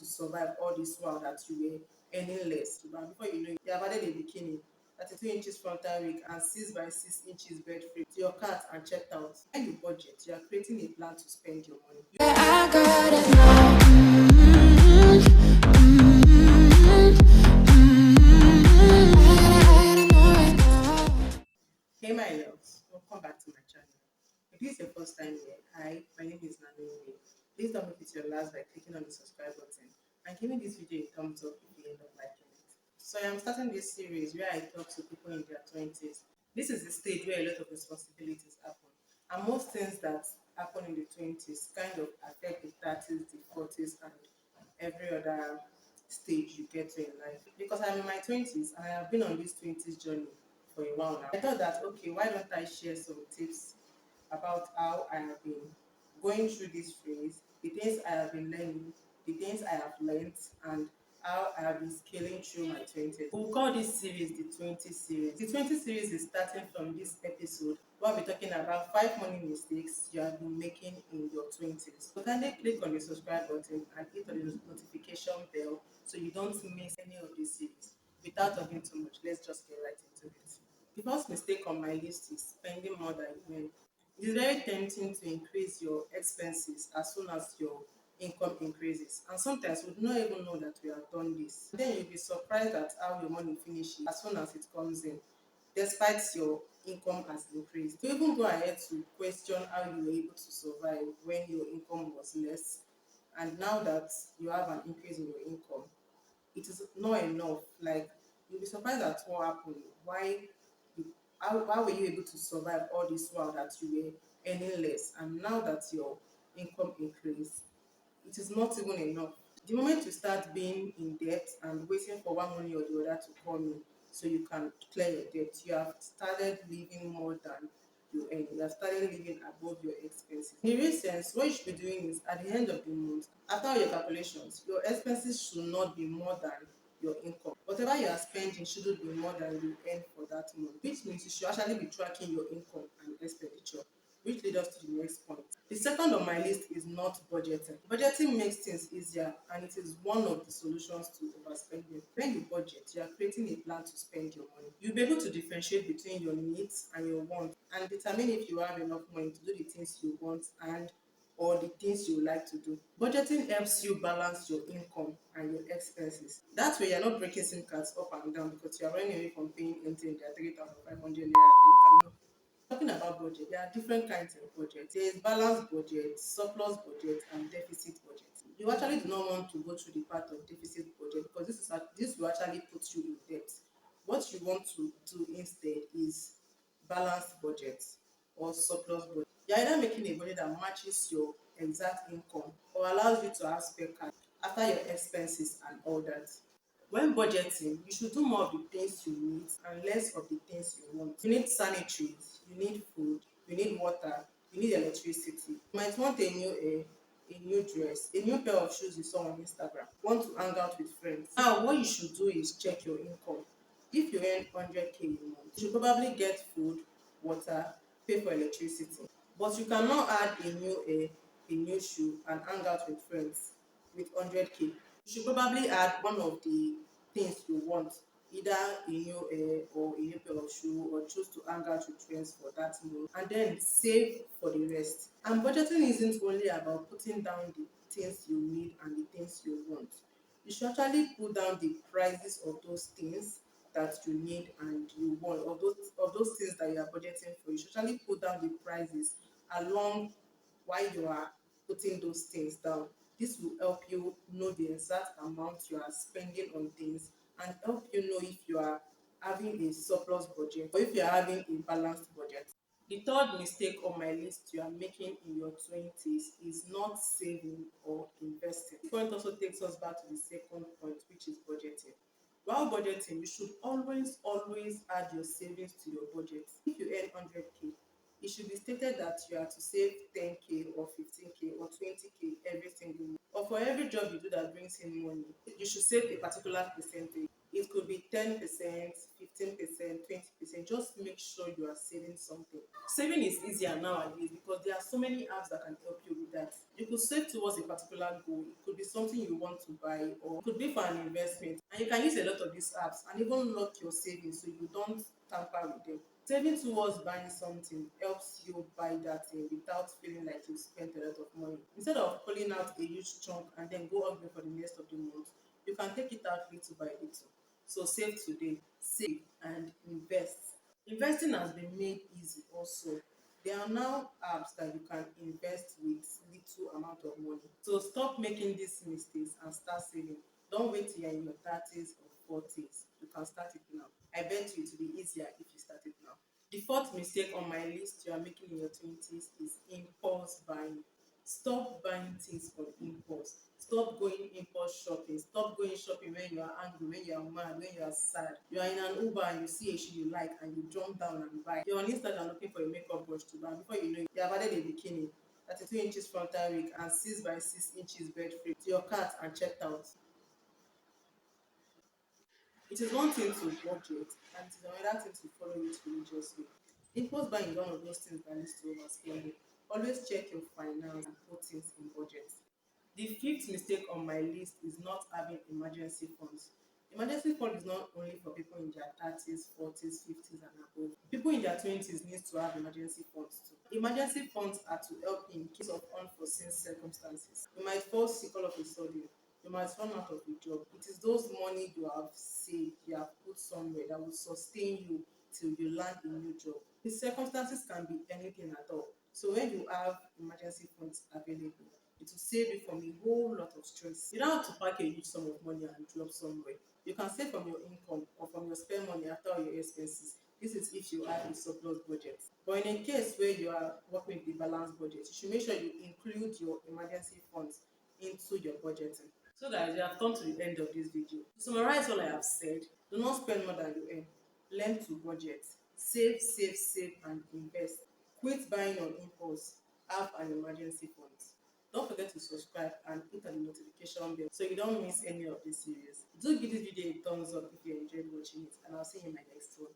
to survive all this while that you were earning less. But before you know it, you have added a bikini, 32 inches frontal wig, and 6 by 6 inches bed frame to your cart and checked out. When you budget, you are creating a plan to spend your money. I got it now. Hey my loves, welcome back to my channel. If this is your first time here, hi, my name is Nanoye. Please don't make it your last by clicking on the subscribe button and giving this video a thumbs up if you end up liking it. So I am starting this series where I talk to people in their 20s. This is the stage where a lot of responsibilities happen. And most things that happen in the 20s kind of affect the 30s, the 40s, and every other stage you get to in life. Because I'm in my 20s and I have been on this 20s journey for a while now. I thought that, okay, why don't I share some tips about how I have been going through this phase, the things I have been learning, the things I have learned, and how I have been scaling through my 20s. We'll call this series the 20 series. The 20 series is starting from this episode where we're talking about 5 money mistakes you have been making in your 20s. So kindly click on the subscribe button and hit on the notification bell so you don't miss any of this series. Without talking too much, let's just get right into it. The first mistake on my list is spending more than you earn. It is very tempting to increase your expenses as soon as your income increases. And sometimes we do not even know that we have done this. Then you'll be surprised at how your money finishes as soon as it comes in, despite your income has increased. To even go ahead to question how you were able to survive when your income was less, and now that you have an increase in your income, it is not enough. Like, you'll be surprised at what happened. You, how were you able to survive all this while that you were earning less, and now that your income increased, it is not even enough. The moment you start being in debt and waiting for one money or the other to come in so you can clear your debt, you have started living more than you earn. You have started living above your expenses. In the real sense, what you should be doing is at the end of the month, after all your calculations, your expenses should not be more than your income. Whatever you are spending shouldn't be more than you earn for that month, which means you should actually be tracking your income and expenditure, which leads us to the next point. The second on my list is not budgeting. Budgeting makes things easier and it is one of the solutions to overspending. When you budget, you are creating a plan to spend your money. You'll be able to differentiate between your needs and your wants and determine if you have enough money to do the things you want and or the things you like to do. Budgeting helps you balance your income and your expenses. That way, you're not breaking SIM cards up and down because you're running away from paying anything that 3,500 naira. You cannot. Talking about budget, there are different kinds of budget. There is balanced budget, surplus budget, and deficit budget. You actually do not want to go through the part of deficit budget because this will actually put you in debt. What you want to do instead is balanced budget or surplus budget. You're either making a budget that matches your exact income or allows you to have spare cash after your expenses and all that. When budgeting, you should do more of the things you need and less of the things you want. You need sanitaries, you need food, you need water, you need electricity. You might want a new dress, a new pair of shoes you saw on Instagram, want to hang out with friends. Now, what you should do is check your income. If you earn 100k a month, you should probably get food, water, pay for electricity. But you cannot add a new shoe and hang out with friends with 100k. You should probably add one of the things you want, either a new hair or a new pair of shoe, or choose to hang out with friends for that month, and then save for the rest. And budgeting isn't only about putting down the things you need and the things you want. You should actually put down the prices of those things that you need and you want, of those things that you are budgeting for. You should actually put down the prices along while you are putting those things down. This will help you know the exact amount you are spending on things and help you know if you are having a surplus budget or if you are having a balanced budget. The third mistake on my list you are making in your 20s is not saving or investing. This point also takes us back to the second point, which is budgeting. While budgeting, you should always add your savings to your budget. If you earn 100k, it should be stated that you are to save 10K or 15K or 20K every single month. Or for every job you do that brings in money, you should save a particular percentage. It could be 10%, 15%, 20%. Just make sure you are saving something. Saving is easier nowadays because there are so many apps that can help you with that. You could save towards a particular goal. It could be something you want to buy, or it could be for an investment. And you can use a lot of these apps and even lock your savings so you don't tamper with them. Saving towards buying something helps you buy that thing without feeling like you spent a lot of money. Instead of pulling out a huge chunk and then go ugly for the rest of the month, you can take it out little by little. So save today, save and invest. Investing has been made easy also. There are now apps that you can invest with little amount of money. So stop making these mistakes and start saving. Don't wait till you're in your 30s or 40s. You can start it now. I bet you it will be easier if you start it now. The fourth mistake on my list you are making in your 20s is impulse buying. Stop buying things on impulse. Stop going impulse shopping. Stop going shopping when you are angry, when you are mad, when you are sad. You are in an Uber and you see a shoe you like and you jump down and buy. You're on Instagram looking for a makeup brush to buy. Before you know it, you have added a bikini, 32 inches frontal wig and 6 by 6 inches bed frame to your cart and checked out. It is one thing to budget and it is another thing to follow it religiously. Impulse buying is one of those things that leads to overspending. Always check your finance and put things in budget. The fifth mistake on my list is not having emergency funds. Emergency fund is not only for people in their 30s, 40s, 50s, and above. People in their 20s need to have emergency funds too. Emergency funds are to help in case of unforeseen circumstances. You might fall sick all of a sudden. You might run out of a job. It is those money you have saved, you have put somewhere that will sustain you till you land a new job. The circumstances can be anything at all. So when you have emergency funds available, it will save you from a whole lot of stress. You don't have to pack a huge sum of money and drop somewhere. You can save from your income or from your spend money after all your expenses. This is if you have a surplus budget. But in a case where you are working with the balanced budget, you should make sure you include your emergency funds into your budgeting. So guys, we have come to the end of this video. To summarize all I have said, do not spend more than you earn. Learn to budget. Save, save, save, and invest. Quit buying on impulse. Have an emergency fund. Don't forget to subscribe and hit on the notification bell so you don't miss any of this series. Do give this video a thumbs up if you enjoyed watching it, and I'll see you in my next one.